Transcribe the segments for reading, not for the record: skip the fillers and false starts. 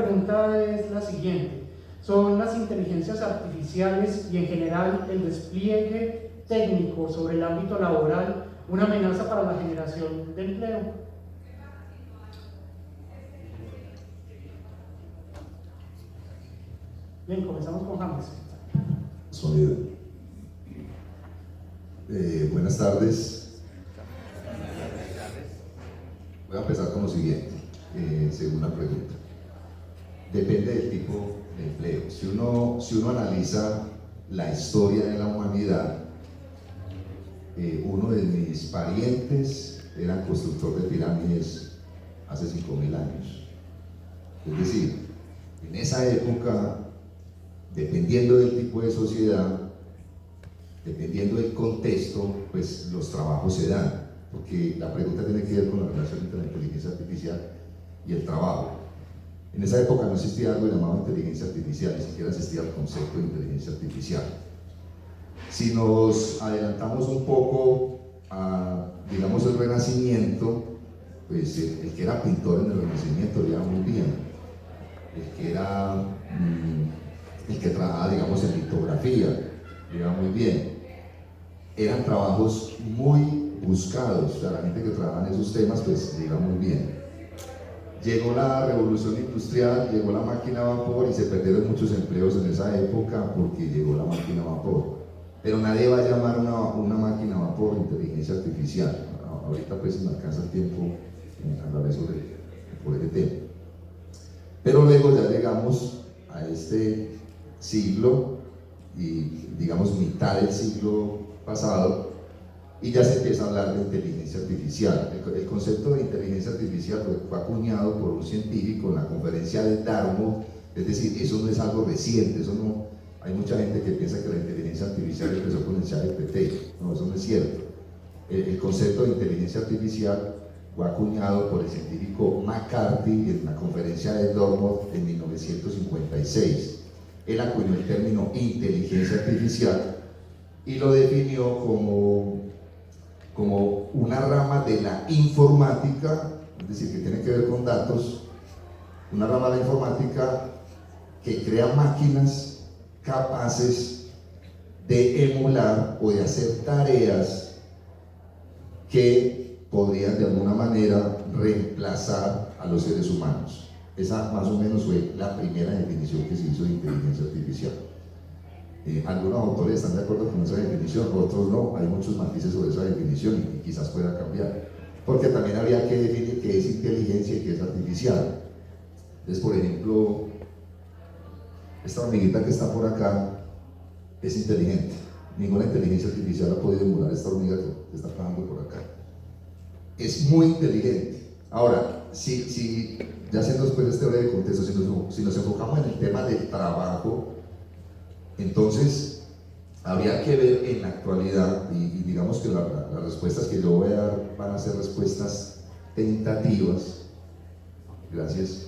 pregunta es la siguiente. ¿Son las inteligencias artificiales y en general el despliegue técnico sobre el ámbito laboral una amenaza para la generación de empleo? Bien, comenzamos con James. Sonido. Buenas tardes. Voy a empezar con lo siguiente, según la pregunta. Depende del tipo de empleo. Si uno analiza la historia de la humanidad, uno de mis parientes era constructor de pirámides hace 5.000 años. Es decir, en esa época, dependiendo del tipo de sociedad, dependiendo del contexto, pues los trabajos se dan, porque la pregunta tiene que ver con la relación entre la inteligencia artificial y el trabajo. En esa época no existía algo llamado inteligencia artificial, ni siquiera existía el concepto de inteligencia artificial. Si nos adelantamos un poco a, digamos, el Renacimiento, pues el que era pintor en el Renacimiento lo iba muy bien. El que trabajaba, digamos, en litografía lo iba muy bien. Eran trabajos muy buscados, o sea, la gente que trabajaba en esos temas, pues le iba muy bien. Llegó la revolución industrial, llegó la máquina a vapor y se perdieron muchos empleos en esa época porque llegó la máquina a vapor. Pero nadie va a llamar una máquina a vapor inteligencia artificial. Ahorita pues si me alcanza el tiempo hablaré por ese tema. Pero luego ya llegamos a este siglo y digamos mitad del siglo pasado y ya se empieza a hablar de inteligencia artificial. El concepto de inteligencia artificial fue acuñado por un científico en la conferencia de Dartmouth, es decir, eso no es algo reciente, eso no, hay mucha gente que piensa que la inteligencia artificial empezó con el ChatGPT, no, eso no es cierto. El concepto de inteligencia artificial fue acuñado por el científico McCarthy en la conferencia de Dartmouth en 1956. Él acuñó el término inteligencia artificial y lo definió como una rama de la informática, es decir, que tiene que ver con datos, una rama de la informática que crea máquinas capaces de emular o de hacer tareas que podrían de alguna manera reemplazar a los seres humanos. Esa más o menos fue la primera definición que se hizo de inteligencia artificial. Algunos autores están de acuerdo con esa definición, otros no, hay muchos matices sobre esa definición y quizás pueda cambiar, porque también habría que definir qué es inteligencia y qué es artificial. Entonces, por ejemplo, esta hormiguita que está por acá es inteligente, ninguna inteligencia artificial ha podido emular esta hormiga que está trabajando por acá. Es muy inteligente. Ahora, si ya haciendo después este breve contexto, si nos enfocamos en el tema del trabajo, entonces habría que ver en la actualidad, y digamos que las respuestas que yo voy a dar van a ser respuestas tentativas, gracias.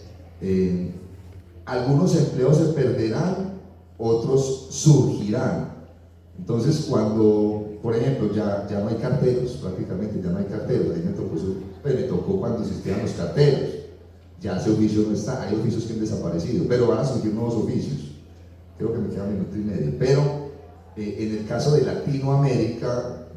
Algunos empleos se perderán, otros surgirán. Entonces cuando, por ejemplo, ya no hay carteros, prácticamente ya no hay carteros, ahí me tocó cuando existían los carteros, ya ese oficio no está, hay oficios que han desaparecido, pero van a surgir nuevos oficios. Creo que me queda un minuto y medio, pero en el caso de Latinoamérica,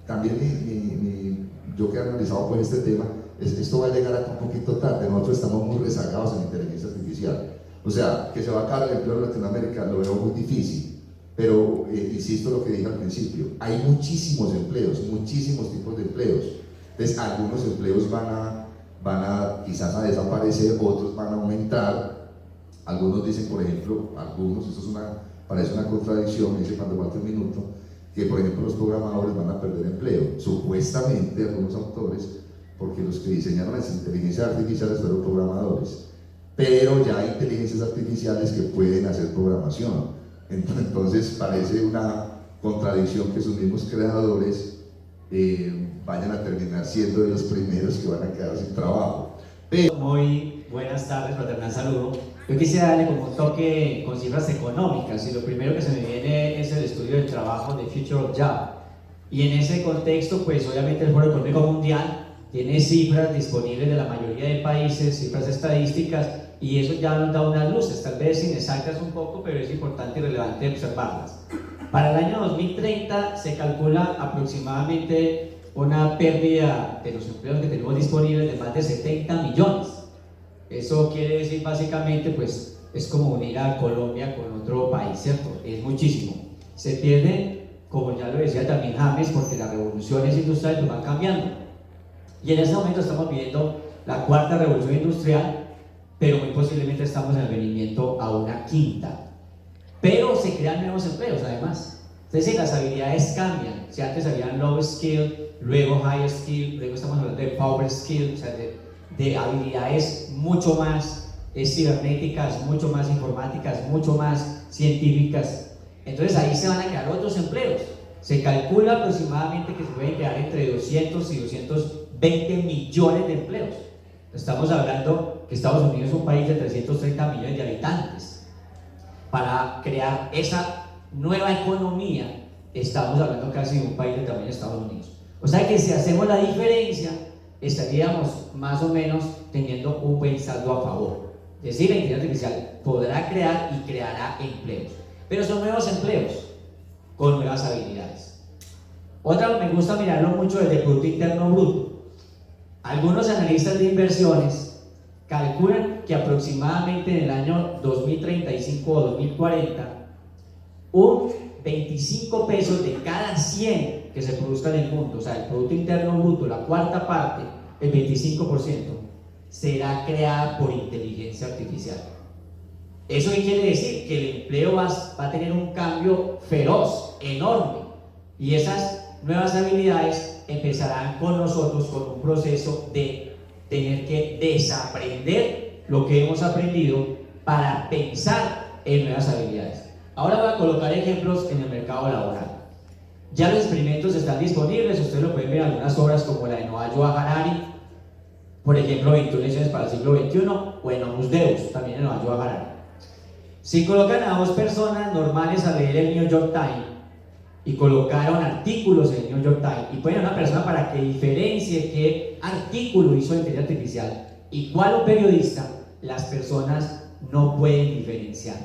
también yo que he analizado pues este tema, esto va a llegar un poquito tarde, nosotros estamos muy rezagados en inteligencia artificial, o sea, que se va a acabar el empleo en Latinoamérica lo veo muy difícil, pero insisto en lo que dije al principio, hay muchísimos empleos, muchísimos tipos de empleos, entonces algunos empleos van a quizás a desaparecer, otros van a aumentar. Algunos dicen, por ejemplo, parece una contradicción, me dice cuando falta un minuto, que por ejemplo los programadores van a perder empleo, supuestamente algunos autores, porque los que diseñaron las inteligencias artificiales fueron programadores, pero ya hay inteligencias artificiales que pueden hacer programación, entonces parece una contradicción que sus mismos creadores vayan a terminar siendo de los primeros que van a quedar sin trabajo. Muy buenas tardes, fraternal saludo. Yo quisiera darle como un toque con cifras económicas y lo primero que se me viene es el estudio del trabajo de Future of Job. Y en ese contexto, pues obviamente el Foro Económico Mundial tiene cifras disponibles de la mayoría de países, cifras estadísticas, y eso ya nos da unas luces, tal vez inexactas un poco, pero es importante y relevante observarlas. Para el año 2030 se calcula aproximadamente una pérdida de los empleos que tenemos disponibles de más de 70 millones. Eso quiere decir básicamente, pues, es como unir a Colombia con otro país, ¿cierto? Es muchísimo. Se pierde, como ya lo decía también James, porque las revoluciones industriales van cambiando. Y en este momento estamos viviendo la cuarta revolución industrial, pero muy posiblemente estamos en el venimiento a una quinta. Pero se crean nuevos empleos además. Es decir, las habilidades cambian. Si antes habían low skill, luego high skill, luego estamos hablando de power skill, o sea, de habilidades mucho más cibernéticas, mucho más informáticas, mucho más científicas. Entonces ahí se van a crear otros empleos. Se calcula aproximadamente que se pueden crear entre 200 y 220 millones de empleos. Estamos hablando que Estados Unidos es un país de 330 millones de habitantes. Para crear esa nueva economía, estamos hablando casi de un país del tamaño de Estados Unidos. O sea que si hacemos la diferencia, estaríamos más o menos teniendo un buen saldo a favor. Es decir, la inteligencia artificial podrá crear y creará empleos, pero son nuevos empleos con nuevas habilidades. Otra, me gusta mirarlo mucho desde el Producto Interno Bruto. Algunos analistas de inversiones calculan que aproximadamente en el año 2035 o 2040, un 25 pesos de cada 100 que se produzca en el mundo, o sea, el Producto Interno Bruto, la cuarta parte, el 25%, será creada por inteligencia artificial. ¿Eso qué quiere decir? Que el empleo va a tener un cambio feroz, enorme, y esas nuevas habilidades empezarán con nosotros con un proceso de tener que desaprender lo que hemos aprendido para pensar en nuevas habilidades. Ahora voy a colocar ejemplos en el mercado laboral. Ya los experimentos están disponibles, ustedes lo pueden ver en algunas obras como la de Noah Joa Harari, por ejemplo, 21 lecciones para el siglo XXI, o en Homus Deus, también en Noah Joa Harari. Si colocan a dos personas normales a leer el New York Times y colocaron artículos en el New York Times y ponen a una persona para que diferencie qué artículo hizo la inteligencia artificial y cuál un periodista, las personas no pueden diferenciar.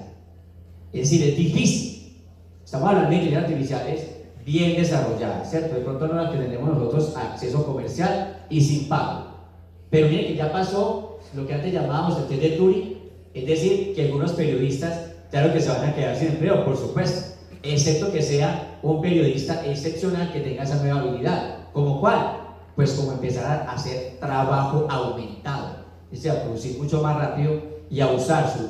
Es decir, es difícil. Estamos hablando de inteligencias artificiales bien desarrolladas, ¿cierto? De pronto no las que tenemos nosotros acceso comercial y sin pago. Pero miren que ya pasó lo que antes llamábamos el test de Turing, es decir, que algunos periodistas, claro que se van a quedar sin empleo, por supuesto, excepto que sea un periodista excepcional que tenga esa nueva habilidad. ¿Como cuál? Pues como empezar a hacer trabajo aumentado, es decir, a producir mucho más rápido y a usar su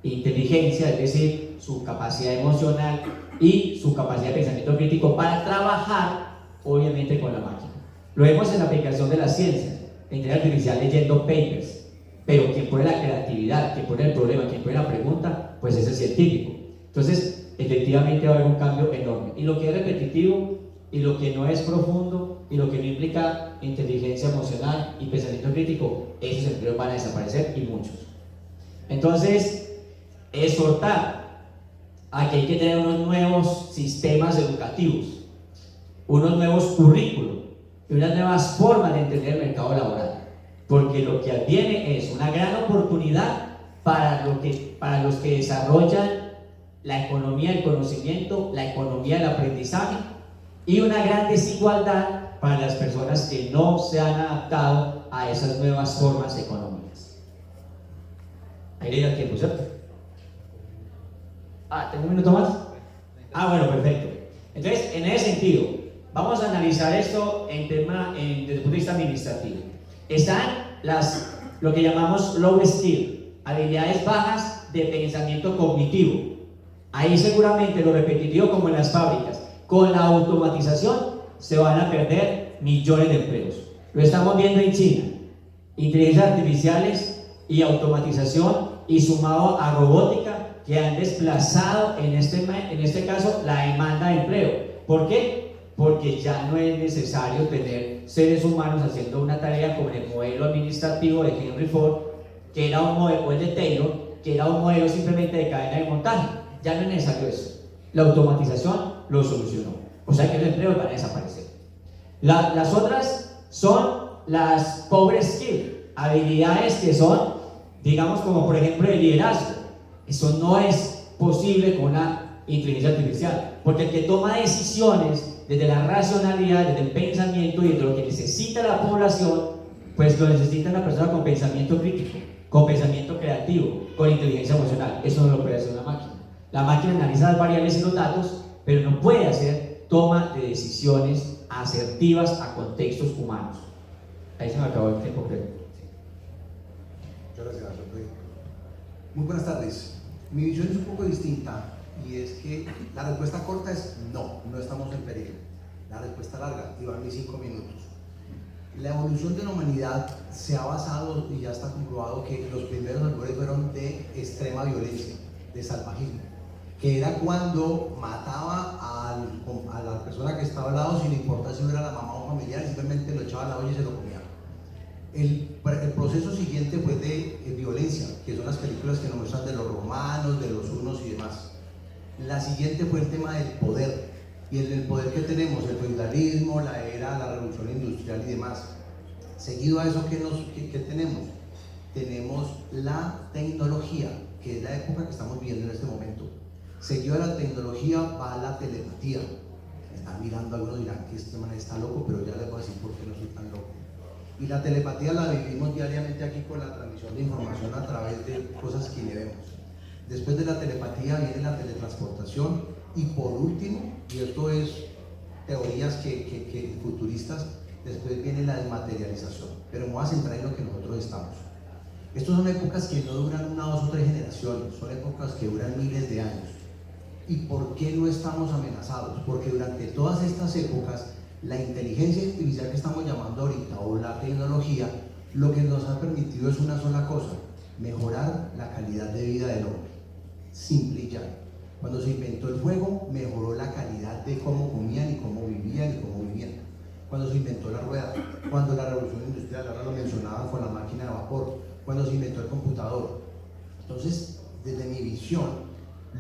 inteligencia, es decir, su capacidad emocional y su capacidad de pensamiento crítico para trabajar, obviamente, con la máquina. Lo vemos en la aplicación de las ciencias, la inteligencia artificial leyendo papers, pero quien pone la creatividad, quien pone el problema, quien pone la pregunta, pues es el científico. Entonces, efectivamente va a haber un cambio enorme. Y lo que es repetitivo, y lo que no es profundo, y lo que no implica inteligencia emocional y pensamiento crítico, esos empleos van a desaparecer y muchos. Entonces, exhortar a que hay que tener unos nuevos sistemas educativos, unos nuevos currículos y unas nuevas formas de entender el mercado laboral. Porque lo que adviene es una gran oportunidad para los que desarrollan la economía del conocimiento, la economía del aprendizaje, y una gran desigualdad para las personas que no se han adaptado a esas nuevas formas económicas. Ahí le da tiempo, ¿cierto? ¿Tengo un minuto más? Bueno, perfecto. Entonces, en ese sentido, vamos a analizar esto desde el punto de vista administrativo. Están lo que llamamos low skill, habilidades bajas de pensamiento cognitivo. Ahí seguramente lo repetitivo, como en las fábricas, con la automatización se van a perder millones de empleos. Lo estamos viendo en China. Inteligencias artificiales y automatización, y sumado a robótica, que han desplazado en este caso la demanda de empleo. ¿Por qué? Porque ya no es necesario tener seres humanos haciendo una tarea como el modelo administrativo de Henry Ford, que era un modelo, o el de Taylor, que era un modelo simplemente de cadena de montaje. Ya no es necesario eso. La automatización lo solucionó. O sea que los empleos van a desaparecer. Las otras son las power skills, habilidades que son, digamos, como por ejemplo el liderazgo. Eso no es posible con una inteligencia artificial, porque el que toma decisiones desde la racionalidad, desde el pensamiento y desde lo que necesita la población, pues lo necesita una persona con pensamiento crítico, con pensamiento creativo, con inteligencia emocional. Eso no lo puede hacer una máquina. La máquina analiza las variables y los datos, pero no puede hacer toma de decisiones asertivas a contextos humanos. Ahí se me acabó el tiempo, creo. Muchas gracias, doctor. Muy buenas tardes. Mi visión es un poco distinta y es que la respuesta corta es no, no estamos en peligro. La respuesta larga, y van mis 5 minutos. La evolución de la humanidad se ha basado, y ya está comprobado, que los primeros albores fueron de extrema violencia, de salvajismo, que era cuando mataba a la persona que estaba al lado sin importar si era la mamá o un familiar, simplemente lo echaba a la olla y se lo comía. El proceso siguiente fue de violencia, que son las películas que nos muestran de los romanos, de los hunos y demás. La siguiente fue el tema del poder, y el poder que tenemos, el feudalismo, la era, la revolución industrial y demás. Seguido a eso, ¿qué tenemos? Tenemos la tecnología, que es la época que estamos viviendo en este momento. Seguido a la tecnología va la telepatía. Me están mirando, algunos dirán que este man está loco, pero ya les voy a decir por qué no soy tan loco. Y la telepatía la vivimos diariamente aquí con la transmisión de información a través de cosas que ni vemos. Después de la telepatía viene la teletransportación y por último, y esto es teorías que futuristas, después viene la desmaterialización. Pero me voy a centrar en lo que nosotros estamos. Estas son épocas que no duran 1, 2 o 3 generaciones, son épocas que duran miles de años. ¿Y por qué no estamos amenazados? Porque durante todas estas épocas la inteligencia artificial que estamos llamando ahorita, o la tecnología, lo que nos ha permitido es una sola cosa: mejorar la calidad de vida del hombre. Simple y llano. Cuando se inventó el fuego, mejoró la calidad de cómo comían y cómo vivían y cómo vivían. Cuando se inventó la rueda, cuando la revolución industrial, ahora lo mencionaban con la máquina de vapor, cuando se inventó el computador. Entonces, desde mi visión,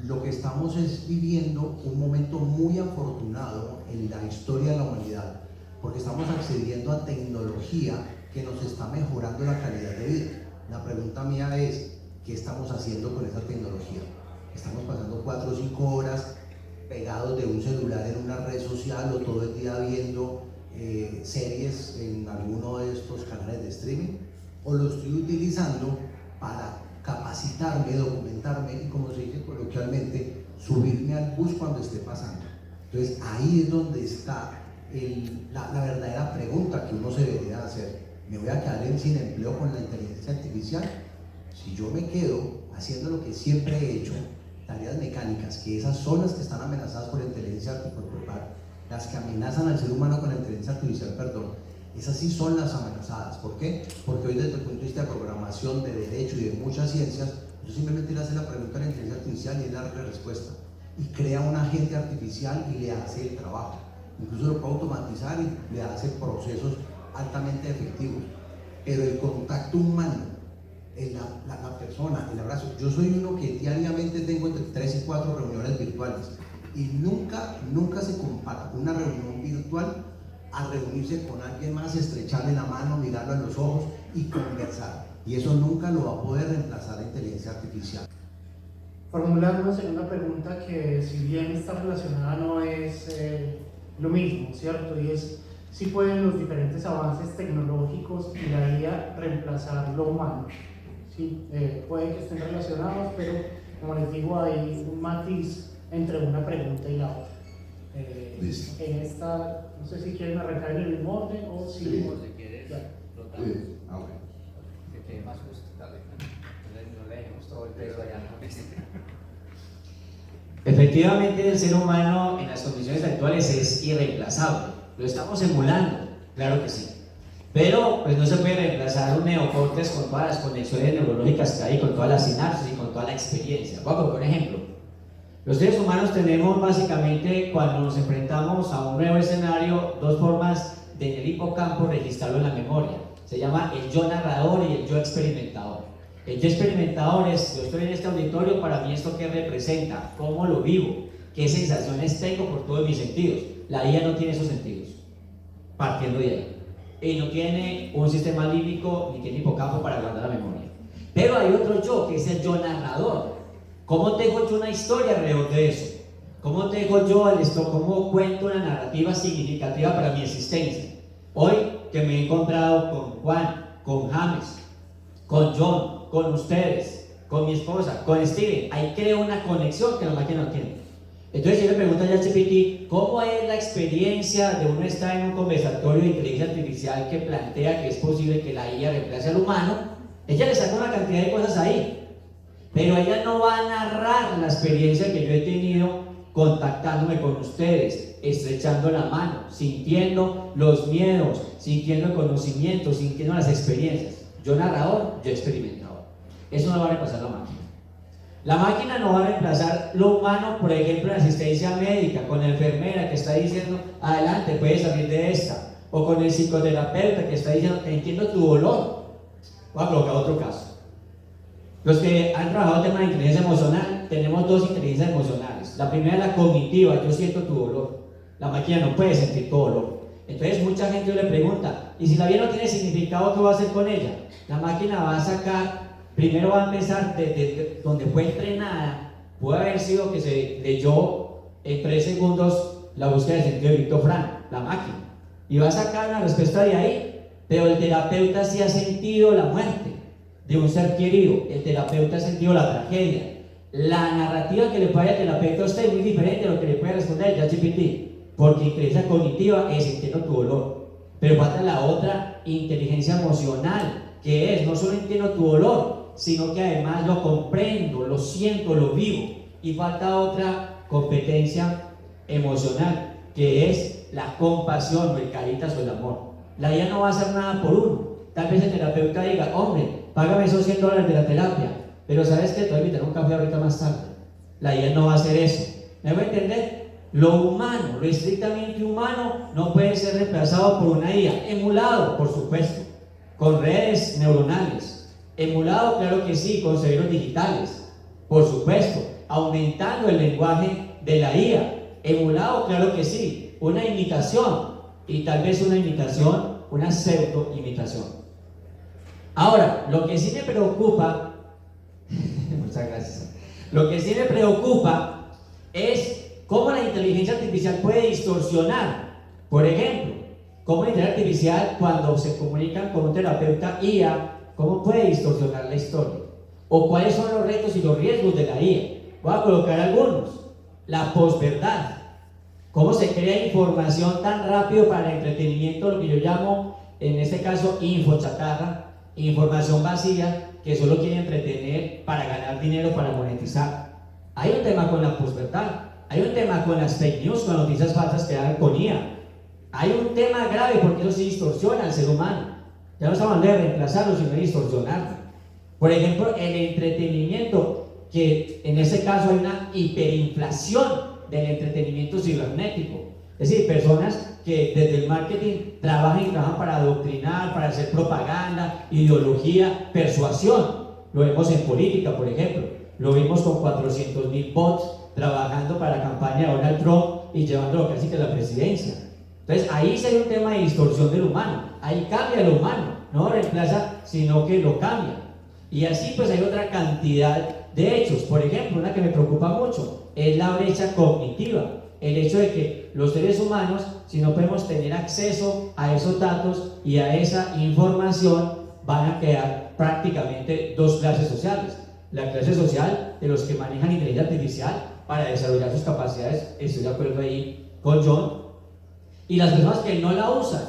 lo que estamos es viviendo un momento muy afortunado en la historia de la humanidad, porque estamos accediendo a tecnología que nos está mejorando la calidad de vida. La pregunta mía es, ¿qué estamos haciendo con esa tecnología? Estamos pasando 4 o 5 horas pegados de un celular en una red social o todo el día viendo series en alguno de estos canales de streaming, o lo estoy utilizando para capacitarme, documentarme y, como se dice coloquialmente, subirme al bus cuando esté pasando. Entonces ahí es donde está la verdadera pregunta que uno se debería hacer. ¿Me voy a quedar sin empleo con la inteligencia artificial? Si yo me quedo haciendo lo que siempre he hecho, tareas mecánicas, que esas son las que están amenazadas por la inteligencia artificial, las que amenazan al ser humano con la inteligencia artificial, perdón, esas sí son las amenazadas. ¿Por qué? Porque hoy, desde el punto de vista de programación, de derecho y de muchas ciencias, yo simplemente le hace la pregunta a la inteligencia artificial y él da la respuesta, y crea un agente artificial y le hace el trabajo. Incluso lo puede automatizar y le hace procesos altamente efectivos. Pero el contacto humano, la persona, el abrazo. Yo soy uno que diariamente tengo entre 3 y 4 reuniones virtuales, y nunca se compara una reunión virtual a reunirse con alguien más, estrecharle la mano, mirarlo en los ojos y conversar. Y eso nunca lo va a poder reemplazar la inteligencia artificial. Formular una segunda pregunta que, si bien está relacionada, no es lo mismo, ¿cierto? Y es, si pueden los diferentes avances tecnológicos y la IA reemplazar lo humano. Sí, puede que estén relacionados, pero como les digo, hay un matiz entre una pregunta y la otra. Listo. En esta, no sé si quieren arrancar en el mismo orden o si... Sí. O si quieres, rotamos. Ok. Que quede más justo, dale. No le dejemos todo el peso allá. Efectivamente, el ser humano en las condiciones actuales es irreemplazable. Lo estamos emulando, claro que sí. Pero pues no se puede reemplazar un neocórtex con todas las conexiones neurológicas que hay, con todas las sinapsis y con toda la experiencia. Voy a poner un ejemplo. Los seres humanos tenemos básicamente, cuando nos enfrentamos a un nuevo escenario, 2 formas de en el hipocampo registrarlo en la memoria. Se llama el yo narrador y el yo experimentador. El yo experimentador es: yo estoy en este auditorio, para mí esto qué representa, cómo lo vivo, qué sensaciones tengo por todos mis sentidos. La IA no tiene esos sentidos, partiendo de ahí. y no tiene un sistema límbico ni tiene hipocampo para guardar la memoria. Pero hay otro yo, que es el yo narrador. ¿Cómo tejo yo una historia alrededor de eso? ¿Cómo tejo yo cómo cuento una narrativa significativa para mi existencia? Hoy que me he encontrado con Juan, con James, con John, con ustedes, con mi esposa, con Steven, ahí creo una conexión que la máquina no tiene. Entonces yo le pregunto a ChatGPT, ¿cómo es la experiencia de uno estar en un conversatorio de inteligencia artificial que plantea que es posible que la IA reemplace al humano? Ella le saca una cantidad de cosas ahí, pero ella no va a narrar la experiencia que yo he tenido contactándome con ustedes, estrechando la mano, sintiendo los miedos, sintiendo el conocimiento, sintiendo las experiencias. Yo narrador, yo experimentador. Eso no va a reemplazar la máquina. La máquina no va a reemplazar lo humano, por ejemplo, en asistencia médica, con la enfermera que está diciendo, adelante, puedes salir de esta, o con el psicoterapeuta que está diciendo, entiendo tu dolor. Voy a colocar otro caso. Los que han trabajado el tema de inteligencia emocional, tenemos dos inteligencias emocionales. La primera es la cognitiva, yo siento tu dolor. La máquina no puede sentir tu dolor. Entonces mucha gente le pregunta, ¿y si la vida no tiene significado, qué va a hacer con ella? La máquina va a sacar, primero va a empezar desde donde fue entrenada. Puede haber sido que se leyó en 3 segundos la búsqueda de sentido de Víctor Frank, la máquina, y va a sacar una respuesta de ahí, pero el terapeuta sí ha sentido la muerte de un ser querido, el terapeuta ha sentido la tragedia. La narrativa que le puede al terapeuta a usted es muy diferente a lo que le puede responder el ChatGPT, porque inteligencia cognitiva es entiendo tu dolor, pero falta la otra inteligencia emocional, que es no solo entiendo tu dolor, sino que además lo comprendo, lo siento, lo vivo, y falta otra competencia emocional, que es la compasión o el caritas o el amor. La IA no va a hacer nada por uno. Tal vez el terapeuta diga, hombre, págame esos $100 de la terapia, pero sabes que te voy a invitar a un café ahorita más tarde. La IA no va a hacer eso. ¿Me voy a entender? Lo humano, lo estrictamente humano, no puede ser reemplazado por una IA. Emulado, por supuesto, con redes neuronales. Emulado, claro que sí, con cerebros digitales, por supuesto, aumentando el lenguaje de la IA. Emulado, claro que sí, una imitación, y tal vez una imitación, una pseudo-imitación. Ahora, lo que sí me preocupa, muchas gracias, lo que sí me preocupa es cómo la inteligencia artificial puede distorsionar. Por ejemplo, cómo la inteligencia artificial, cuando se comunican con un terapeuta IA, cómo puede distorsionar la historia, o cuáles son los retos y los riesgos de la IA. Voy a colocar algunos. La posverdad, cómo se crea información tan rápido para el entretenimiento, lo que yo llamo en este caso infochatarra, información vacía que solo quiere entretener para ganar dinero, para monetizar. Hay un tema con la posverdad, hay un tema con las fake news, con noticias falsas que dan con IA. Hay un tema grave porque eso sí distorsiona al ser humano. Ya no estamos hablando de reemplazarlo, sino de distorsionarlo. Por ejemplo, el entretenimiento, que en este caso hay una hiperinflación del entretenimiento cibernético. Es decir, personas que desde el marketing trabajan para adoctrinar, para hacer propaganda, ideología, persuasión. Lo vemos en política, por ejemplo. Lo vimos con 400,000 bots trabajando para la campaña de Donald Trump y llevándolo casi que a la presidencia. Entonces ahí sí hay un tema de distorsión del humano. Ahí cambia lo humano, no reemplaza, sino que lo cambia. Y así pues hay otra cantidad de hechos. Por ejemplo, una que me preocupa mucho es la brecha cognitiva. El hecho de que los seres humanos, si no podemos tener acceso a esos datos y a esa información, van a quedar prácticamente dos clases sociales. La clase social de los que manejan inteligencia artificial para desarrollar sus capacidades, estoy de acuerdo ahí con John, y las personas que no la usan,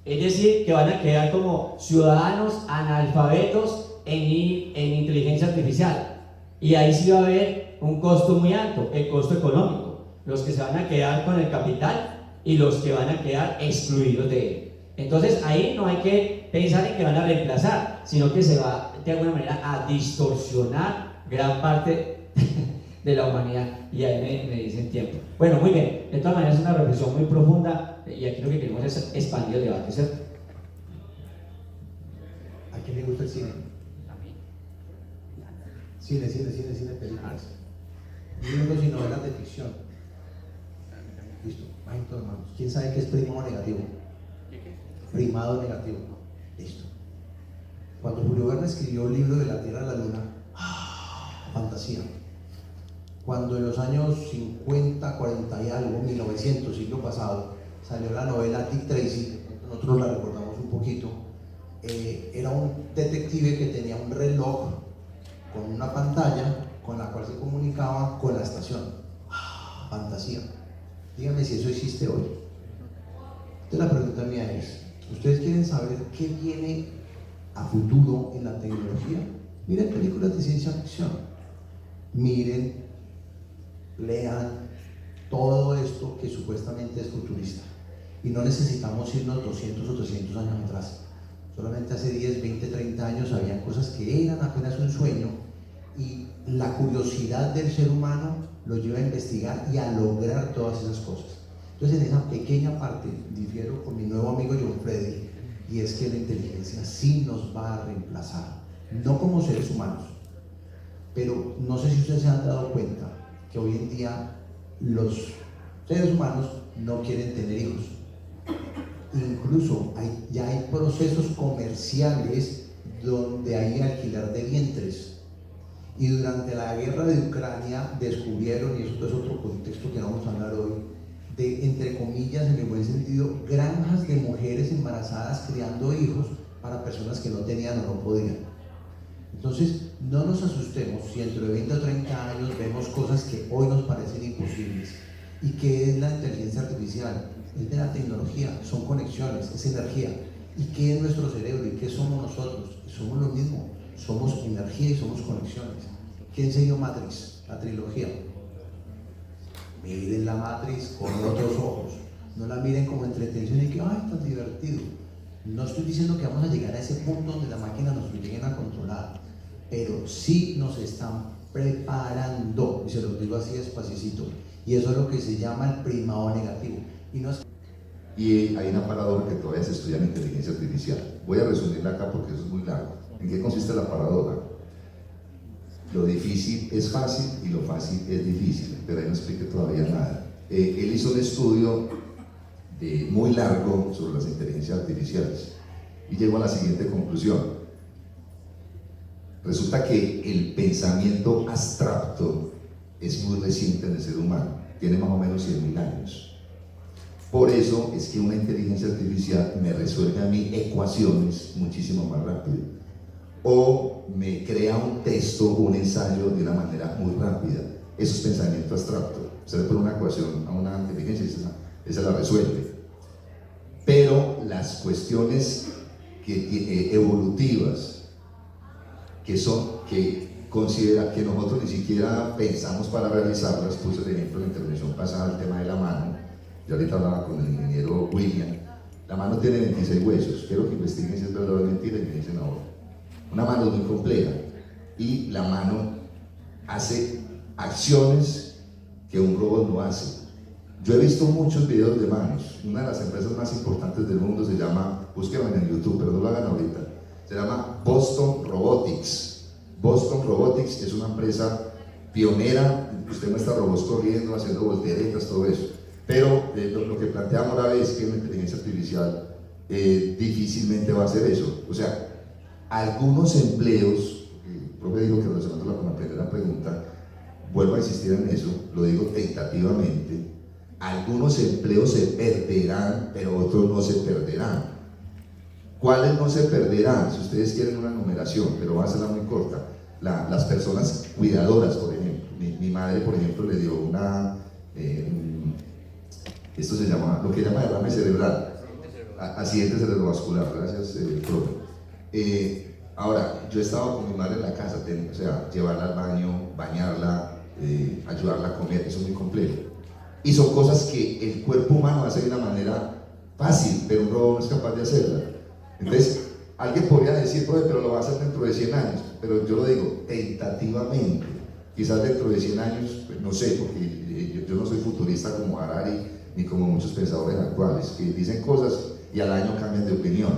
es decir, que van a quedar como ciudadanos analfabetos en inteligencia artificial. Y ahí sí va a haber un costo muy alto, el costo económico. Los que se van a quedar con el capital y los que van a quedar excluidos de él. Entonces ahí no hay que pensar en que van a reemplazar, sino que se va de alguna manera a distorsionar gran parte de la humanidad. Y ahí me dicen tiempo. Bueno, muy bien, de todas maneras es una reflexión muy profunda y aquí lo que queremos es expandir el debate, ¿cierto? ¿A quién le gusta el cine? Cine, películas. Libros y novelas de ficción. Listo, bajito de manos. ¿Quién sabe qué es primo negativo? primado negativo. Listo. Cuando Julio Verne escribió el libro de la Tierra a la Luna, fantasía. Cuando en los años 50, 40 y algo, 1900, siglo pasado, salió la novela Dick Tracy, nosotros la recordamos un poquito, era un detective que tenía un reloj con una pantalla con la cual se comunicaba con la estación. Fantasía. Díganme si eso existe hoy. Entonces la pregunta mía es, ¿ustedes quieren saber qué viene a futuro en la tecnología? Miren películas de ciencia ficción, miren, lean todo esto que supuestamente es futurista, y no necesitamos irnos 200 o 300 años atrás. Solamente hace 10, 20, 30 años habían cosas que eran apenas un sueño, y la curiosidad del ser humano lo lleva a investigar y a lograr todas esas cosas. Entonces, en esa pequeña parte difiero con mi nuevo amigo John Freddy, y es que la inteligencia sí nos va a reemplazar, no como seres humanos, pero no sé si ustedes se han dado cuenta que hoy en día los seres humanos no quieren tener hijos. Incluso ya hay procesos comerciales donde hay alquiler de vientres. Y durante la guerra de Ucrania descubrieron, y eso es otro contexto que no vamos a hablar hoy, de, entre comillas, en el buen sentido, granjas de mujeres embarazadas criando hijos para personas que no tenían o no podían. Entonces, no nos asustemos si dentro de 20 o 30 años vemos cosas que hoy nos parecen imposibles. ¿Y qué es la inteligencia artificial? Es de la tecnología, son conexiones, es energía. ¿Y qué es nuestro cerebro? ¿Y qué somos nosotros? Somos lo mismo, somos energía y somos conexiones. ¿Qué enseñó Matrix? La trilogía. Miren la Matrix con otros ojos, no la miren como entretención y que ¡ay, tan divertido! No estoy diciendo que vamos a llegar a ese punto donde la máquina nos lo lleguen a controlar, pero sí nos están preparando, y se los digo así despacito, y eso es lo que se llama el primado negativo. Y hay una paradoja que todavía se estudia en inteligencia artificial. Voy a resumirla acá porque eso es muy largo. ¿En qué consiste la paradoja? Lo difícil es fácil y lo fácil es difícil, pero ahí no explique todavía nada. Él hizo un estudio muy largo sobre las inteligencias artificiales y llegó a la siguiente conclusión. Resulta que el pensamiento abstracto es muy reciente en el ser humano, tiene más o menos 100.000 años. Por eso es que una inteligencia artificial me resuelve a mí ecuaciones muchísimo más rápido, o me crea un texto, un ensayo de una manera muy rápida. Eso es pensamiento abstracto. Usted le pone una ecuación a una inteligencia y esa la resuelve. Pero las cuestiones evolutivas que considera que nosotros ni siquiera pensamos para realizarlas, puse el ejemplo en la intervención pasada, el tema de la mano. Yo ahorita hablaba con el ingeniero William. La mano tiene 26 huesos. Quiero que investiguen si es verdad o mentira y me dicen ahora. Una mano es muy compleja y la mano hace acciones que un robot no hace. Yo he visto muchos videos de manos. Una de las empresas más importantes del mundo se llama, búsquenlo en YouTube, pero no lo hagan ahorita, se llama Boston Robotics. Boston Robotics es una empresa pionera. Usted muestra robots corriendo, haciendo volteretas, todo eso. Pero lo que plantea Morales es que una inteligencia artificial difícilmente va a hacer eso. O sea, algunos empleos, el profe dijo que relacionándola con la primera pregunta, vuelvo a insistir en eso, lo digo tentativamente, algunos empleos se perderán, pero otros no se perderán. ¿Cuáles no se perderán? Si ustedes quieren una numeración, pero va a ser muy corta. Las personas cuidadoras, por ejemplo. Mi madre, por ejemplo, le dio esto se llama, lo que llama derrame cerebral, accidente cerebrovascular, gracias, profe. Ahora, yo estaba con mi madre en la casa, o sea, llevarla al baño, bañarla, ayudarla a comer, eso es muy complejo. Y son cosas que el cuerpo humano hace de una manera fácil, pero un robot no es capaz de hacerla. Entonces, alguien podría decir, profe, pero lo va a hacer dentro de 100 años, pero yo lo digo tentativamente. Quizás dentro de 100 años, pues, no sé, porque yo no soy futurista como Harari, ni como muchos pensadores actuales, que dicen cosas y al año cambian de opinión.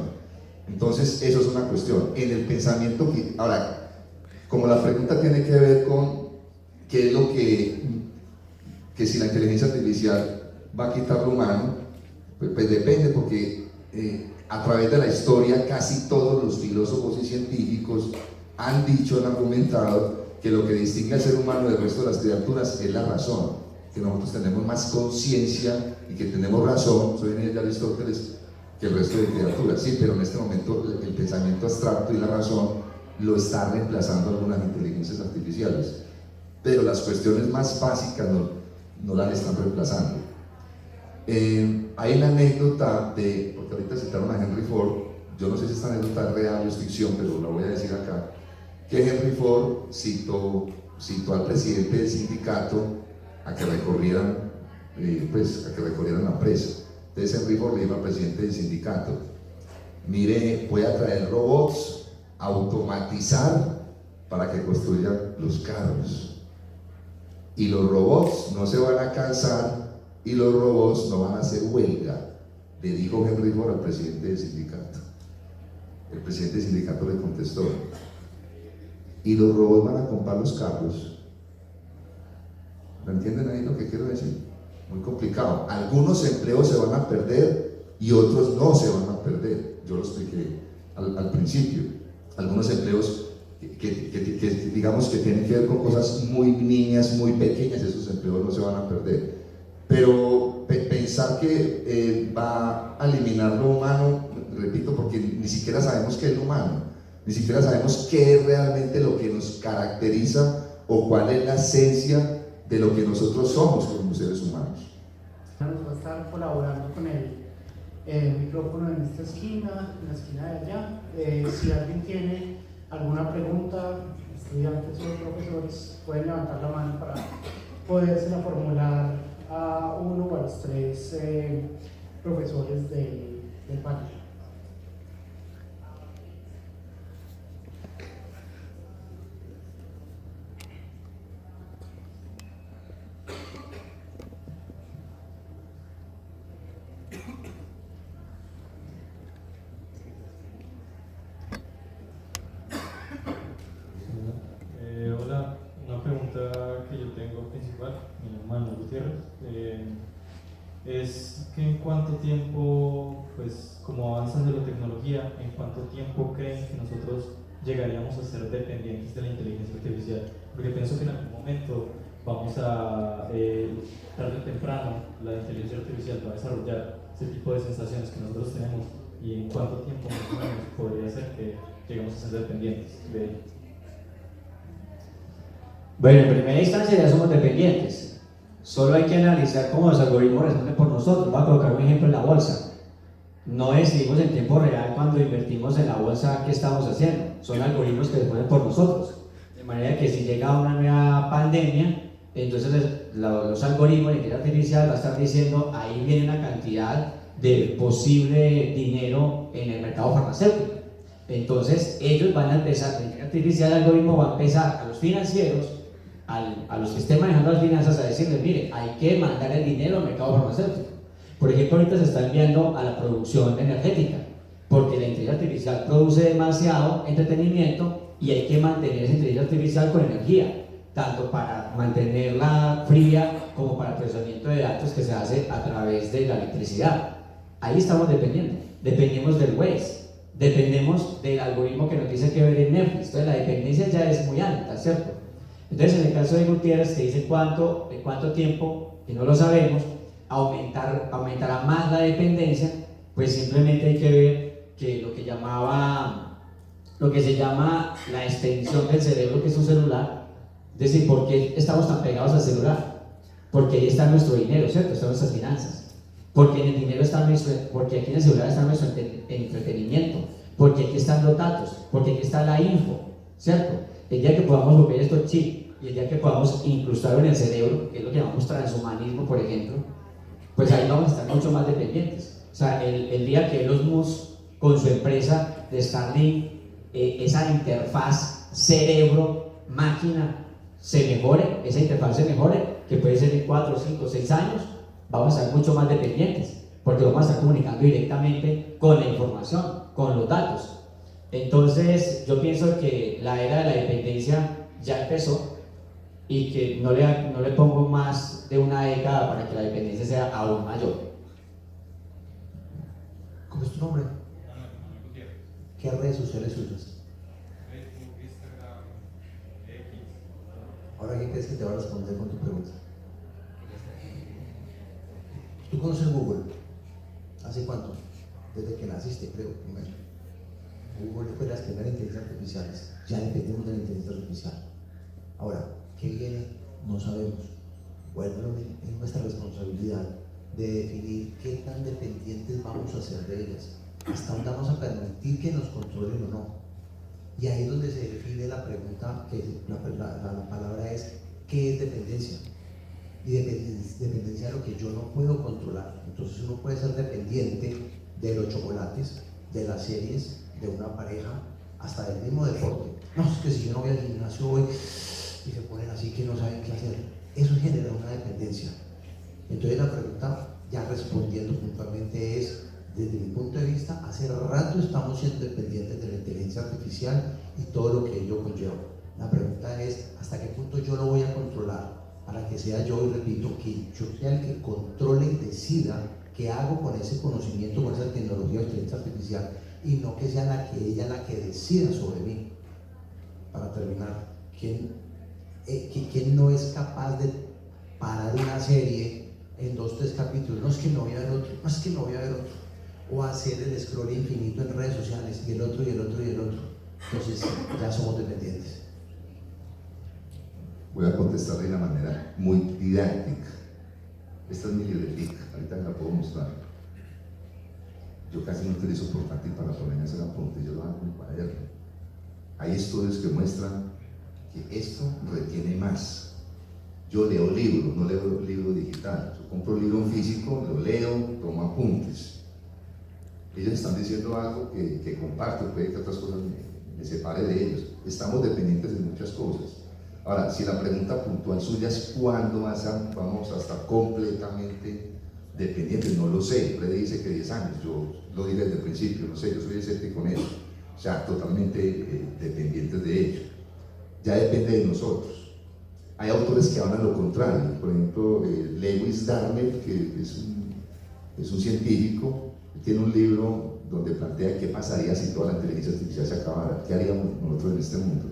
Entonces, eso es una cuestión. En el pensamiento, ahora, como la pregunta tiene que ver con qué es lo que si la inteligencia artificial va a quitar lo humano, pues depende, porque a través de la historia casi todos los filósofos y científicos han dicho, han argumentado que lo que distingue al ser humano del resto de las criaturas es la razón, que nosotros tenemos más conciencia y que tenemos razón, soy en de Aristóteles, que el resto de criaturas. Sí, pero en este momento el pensamiento abstracto y la razón lo está reemplazando algunas inteligencias artificiales, pero las cuestiones más básicas no las están reemplazando. Hay una anécdota porque ahorita citaron a Henry Ford, yo no sé si esta anécdota es real o es ficción, pero la voy a decir acá, que Henry Ford citó al presidente del sindicato a que recorrieran la presa. Entonces Henry Ford le dijo al presidente del sindicato: mire, voy a traer robots, automatizar para que construyan los carros. Y los robots no se van a cansar y los robots no van a hacer huelga, le dijo Henry Ford al presidente del sindicato. El presidente del sindicato le contestó: y los robots van a comprar los carros. ¿Me entienden ahí lo que quiero decir? Muy complicado. Algunos empleos se van a perder y otros no se van a perder. Yo lo expliqué al principio. Algunos empleos que digamos que tienen que ver con cosas muy niñas, muy pequeñas, esos empleos no se van a perder. Pero pensar que va a eliminar lo humano, repito, porque ni siquiera sabemos qué es lo humano, ni siquiera sabemos qué es realmente lo que nos caracteriza o cuál es la esencia de lo que nosotros somos como seres humanos. Nos va a estar colaborando con el micrófono en esta esquina, en la esquina de allá. Si alguien tiene alguna pregunta, estudiantes o profesores, pueden levantar la mano para podérsela formular a uno o a los tres profesores del panel. Hola, una pregunta que yo tengo principal, mi nombre es Manuel Gutiérrez, es que en cuánto tiempo, pues como avanza de la tecnología, en cuánto tiempo creen que nosotros llegaríamos a ser dependientes de la inteligencia artificial, porque pienso que en algún momento vamos a, tarde o temprano, la inteligencia artificial va a desarrollar ese tipo de sensaciones que nosotros tenemos, y en cuánto tiempo más o menos podría ser que lleguemos a ser dependientes de ella. Bueno, en primera instancia ya somos dependientes. Solo hay que analizar cómo los algoritmos responden por nosotros. Voy a colocar un ejemplo en la bolsa. No decidimos en tiempo real cuando invertimos en la bolsa qué estamos haciendo. Son algoritmos que responden por nosotros. De manera que si llega una nueva pandemia, entonces los algoritmos de inteligencia artificial va a estar diciendo: ahí viene una cantidad de posible dinero en el mercado farmacéutico. Entonces ellos van a empezar, la inteligencia artificial, el algoritmo va a empezar a los financieros, a los que estén manejando las finanzas, a decirles: mire, hay que mandar el dinero al mercado farmacéutico. Por ejemplo, ahorita se está enviando a la producción energética, porque la inteligencia artificial produce demasiado entretenimiento y hay que mantener esa inteligencia artificial con energía, tanto para mantenerla fría como para el procesamiento de datos que se hace a través de la electricidad. Ahí estamos dependiendo. Dependemos del Waze, dependemos del algoritmo que nos dice qué ver en Netflix. Entonces la dependencia ya es muy alta, ¿cierto? Entonces, en el caso de Gutiérrez, que dice en cuánto tiempo, que no lo sabemos, aumentará más la dependencia, pues simplemente hay que ver que lo que se llama la extensión del cerebro, que es un celular, es decir, ¿por qué estamos tan pegados al celular? Porque ahí está nuestro dinero, ¿cierto? Están nuestras finanzas. Porque en el dinero porque aquí en el celular está nuestro entretenimiento, porque aquí están los datos, porque aquí está la info, ¿cierto? El día que podamos volver estos chips y el día que podamos incrustarlo en el cerebro, que es lo que llamamos transhumanismo, por ejemplo, pues ahí vamos a estar mucho más dependientes. O sea, el día que Elon Musk, con su empresa de Starlink, esa interfaz cerebro-máquina se mejore, esa interfaz se mejore, que puede ser en 4, 5, 6 años, vamos a estar mucho más dependientes, porque vamos a estar comunicando directamente con la información, con los datos. Entonces, yo pienso que la era de la dependencia ya empezó y que no le pongo más de una década para que la dependencia sea aún mayor. ¿Cómo es tu nombre? ¿Qué redes sociales usas? Facebook, Instagram, X. Ahora, ¿quién crees que te va a responder con tu pregunta? ¿Tú conoces Google? ¿Hace cuánto? Desde que naciste, creo, primero. Google fue las primeras inteligencias artificiales. Ya dependemos de la inteligencia artificial. Ahora, ¿qué viene? No sabemos. Bueno, es nuestra responsabilidad de definir qué tan dependientes vamos a ser de ellas. Hasta dónde vamos a permitir que nos controlen o no. Y ahí es donde se define la pregunta, que la palabra es, ¿qué es dependencia? Y dependencia de lo que yo no puedo controlar. Entonces uno puede ser dependiente de los chocolates, de las series, de una pareja, hasta del mismo deporte. No, es que si yo no voy al gimnasio hoy y se ponen así que no saben qué hacer, eso genera una dependencia. Entonces la pregunta, ya respondiendo puntualmente, es, desde mi punto de vista, hace rato estamos siendo dependientes de la inteligencia artificial y todo lo que ello conlleva. La pregunta es, ¿hasta qué punto yo lo voy a controlar para que sea yo, y repito, que yo sea el que controle y decida qué hago con ese conocimiento, con esa tecnología de inteligencia artificial, y no que sea ella la que decida sobre mí? Para terminar, ¿quién no es capaz de parar una serie en 2, 3 capítulos? No, es que no voy a ver otro, no, es que no voy a ver otro. O hacer el scroll infinito en redes sociales, y el otro, y el otro, y el otro. Entonces ya somos dependientes. Voy a contestar de una manera muy didáctica. Esta es mi libretica, ahorita me la puedo mostrar. Yo casi no utilizo portátil para ponerme a hacer apuntes, yo lo hago en cuaderno. Hay estudios que muestran que esto retiene más. Yo leo libros, no leo libro digital. Yo compro un libro físico, lo leo, tomo apuntes. Ellos están diciendo algo que comparto, puede que otras cosas me separe de ellos. Estamos dependientes de muchas cosas. Ahora, si la pregunta puntual suya es cuándo vamos a estar completamente dependientes, no lo sé. Freddy dice que 10 años, yo lo dije desde el principio, no sé, yo soy escéptico con eso. O sea, totalmente dependientes de ello. Ya depende de nosotros. Hay autores que hablan lo contrario, por ejemplo, Lewis Darnell, que es un científico, tiene un libro donde plantea qué pasaría si toda la inteligencia artificial se acabara, qué haríamos nosotros en este mundo,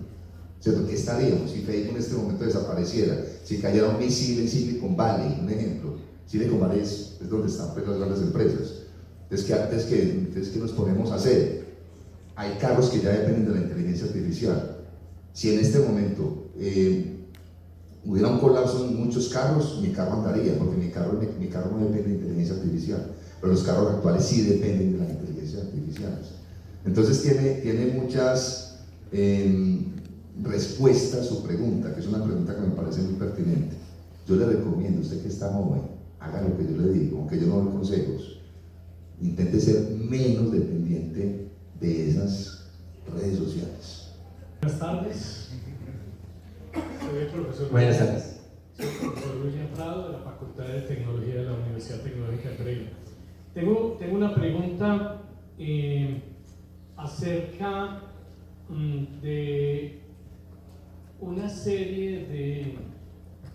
¿cierto? ¿Qué estaríamos si Facebook en este momento desapareciera? Si cayera un misil en Silicon Valley, un ejemplo. Silicon Valley es donde están pues, las grandes empresas. Entonces, ¿qué nos ponemos a hacer? Hay carros que ya dependen de la inteligencia artificial. Si en este momento hubiera un colapso en muchos carros, mi carro andaría, porque mi carro no depende de inteligencia artificial, pero los carros actuales sí dependen de las inteligencias artificiales. Entonces tiene muchas respuestas a su pregunta, que es una pregunta que me parece muy pertinente. Yo le recomiendo, usted que está joven, haga lo que yo le digo, aunque yo no doy consejos, intente ser menos dependiente de esas redes sociales. Buenas tardes. Soy el profesor. Buenas tardes. Soy el profesor William Prado de la Facultad de Tecnología de la Universidad Tecnológica de Pereira. Tengo una pregunta acerca de una serie de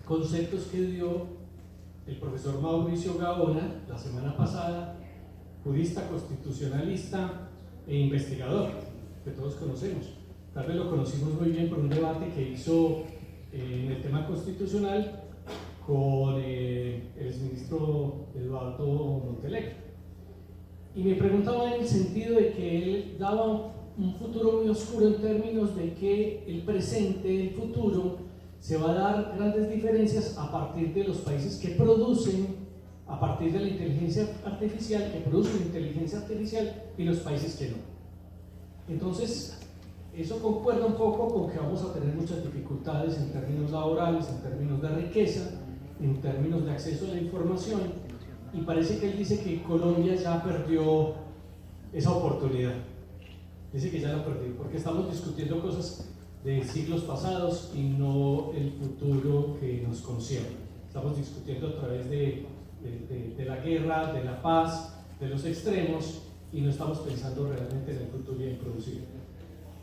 conceptos que dio el profesor Mauricio Gaona la semana pasada, jurista, constitucionalista e investigador, que todos conocemos. Tal vez lo conocimos muy bien por un debate que hizo en el tema constitucional con el exministro Eduardo Montalegre. Y me preguntaba en el sentido de que él daba un futuro muy oscuro en términos de que el presente, el futuro, se va a dar grandes diferencias a partir de los países que producen, a partir de la inteligencia artificial, que producen inteligencia artificial, y los países que no. Entonces, eso concuerda un poco con que vamos a tener muchas dificultades en términos laborales, en términos de riqueza, en términos de acceso a la información, y parece que él dice que Colombia ya perdió esa oportunidad. Dice que ya la perdió, porque estamos discutiendo cosas de siglos pasados y no el futuro que nos concierne. Estamos discutiendo a través de la guerra, de la paz, de los extremos, y no estamos pensando realmente en el futuro y en producir.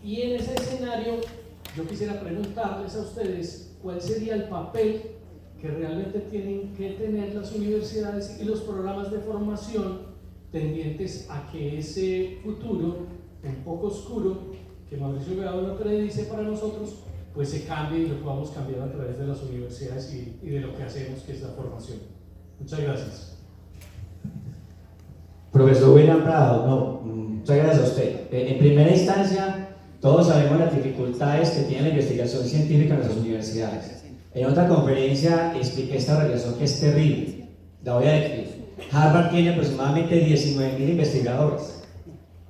Y en ese escenario, yo quisiera preguntarles a ustedes cuál sería el papel que realmente tienen que tener las universidades y los programas de formación tendientes a que ese futuro un poco oscuro que Mauricio Gaona predice para nosotros, pues se cambie y lo podamos cambiar a través de las universidades y de lo que hacemos, que es la formación. Muchas gracias. Profesor William Prado, no, muchas gracias a usted. En primera instancia, todos sabemos las dificultades que tiene la investigación científica en nuestras universidades. En otra conferencia expliqué esta relación que es terrible. La voy a describir. Harvard tiene aproximadamente 19.000 investigadores.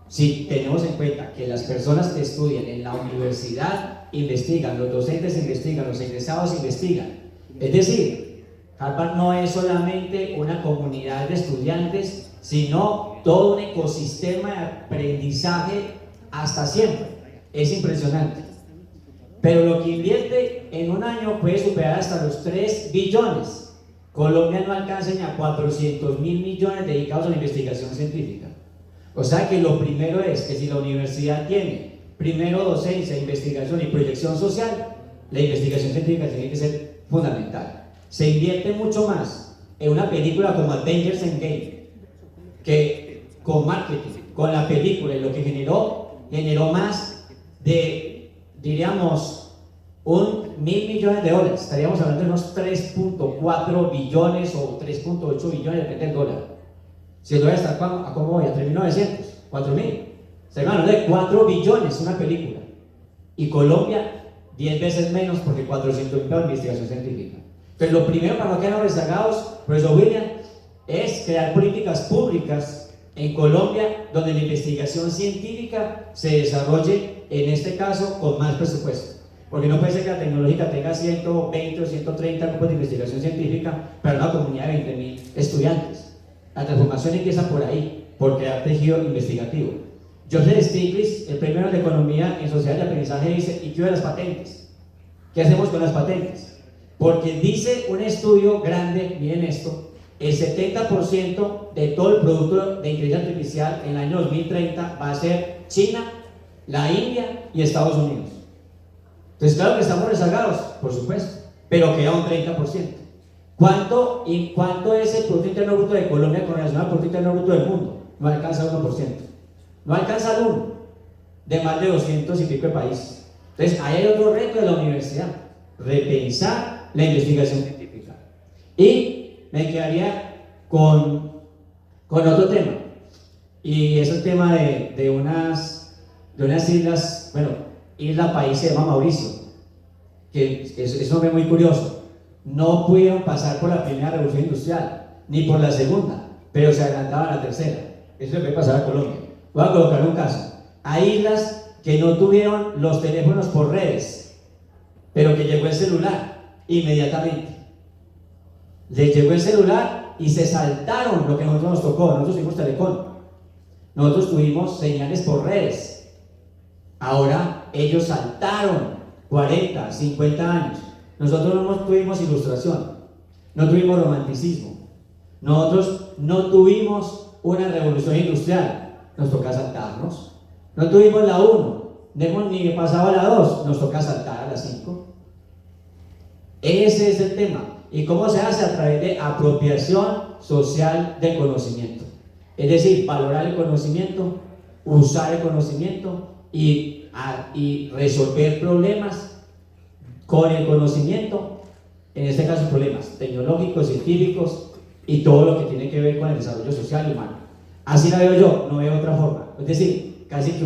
Si tenemos en cuenta que las personas que estudian en la universidad investigan, los docentes investigan, los egresados investigan. Es decir, Harvard no es solamente una comunidad de estudiantes, sino todo un ecosistema de aprendizaje hasta siempre. Es impresionante. Pero lo que invierte en un año puede superar hasta los 3 billones. Colombia no alcanza ni a 400.000 millones dedicados a la investigación científica. O sea que lo primero es que si la universidad tiene primero docencia, investigación y proyección social, la investigación científica tiene que ser fundamental. Se invierte mucho más en una película como Avengers Endgame que con marketing, con la película, y lo que generó más de, diríamos, $1.000 millones. Estaríamos hablando de unos 3.4 billones o 3.8 billones, depende del dólar. Si el dólar está a cómo voy, a 3.900, 4.000. Estaríamos hablando de 4 billones una película. Y Colombia 10 veces menos, porque 400.000 para investigación científica. Entonces, lo primero para no quedar rezagados, profesor William, es crear políticas públicas en Colombia donde la investigación científica se desarrolle, en este caso, con más presupuesto. Porque no puede ser que la tecnológica tenga 120 o 130 grupos de investigación científica para una comunidad de 20.000 estudiantes. La transformación empieza por ahí, por crear tejido investigativo. Joseph Stiglitz, el premio de Economía en Sociedad de Aprendizaje, dice: ¿y qué de las patentes? ¿Qué hacemos con las patentes? Porque dice un estudio grande, miren esto, el 70% de todo el producto de inteligencia artificial en el año 2030 va a ser China, la India y Estados Unidos. Entonces, claro que estamos rezagados, por supuesto, pero queda un 30%. ¿Cuánto es el Producto Interno Bruto de Colombia con relación al Producto Interno Bruto del mundo? No alcanza el 1%. No alcanza el 1% de más de 200 y pico de países. Entonces, ahí hay otro reto de la universidad: repensar la investigación científica. Y me quedaría con otro tema, y es el tema de unas islas, bueno, isla país se llama Mauricio, que es un nombre muy curioso. No pudieron pasar por la primera revolución industrial, ni por la segunda, pero se adelantaban a la tercera. Eso le puede pasar a Colombia. Voy a colocar un caso. Hay islas que no tuvieron los teléfonos por redes, pero que llegó el celular inmediatamente. Les llegó el celular y se saltaron lo que a nosotros nos tocó. Nosotros tuvimos Telecom, nosotros tuvimos señales por redes. Ahora ellos saltaron 40, 50 años. Nosotros no tuvimos ilustración, no tuvimos romanticismo, nosotros no tuvimos una revolución industrial, nos toca saltarnos. No tuvimos la 1, ni pasaba la 2, nos toca saltar a la 5. Ese es el tema. ¿Y cómo se hace? A través de apropiación social del conocimiento. Es decir, valorar el conocimiento, usar el conocimiento y resolver problemas con el conocimiento, en este caso problemas tecnológicos, científicos y todo lo que tiene que ver con el desarrollo social y humano. Así la veo yo, no veo otra forma. Es decir, casi que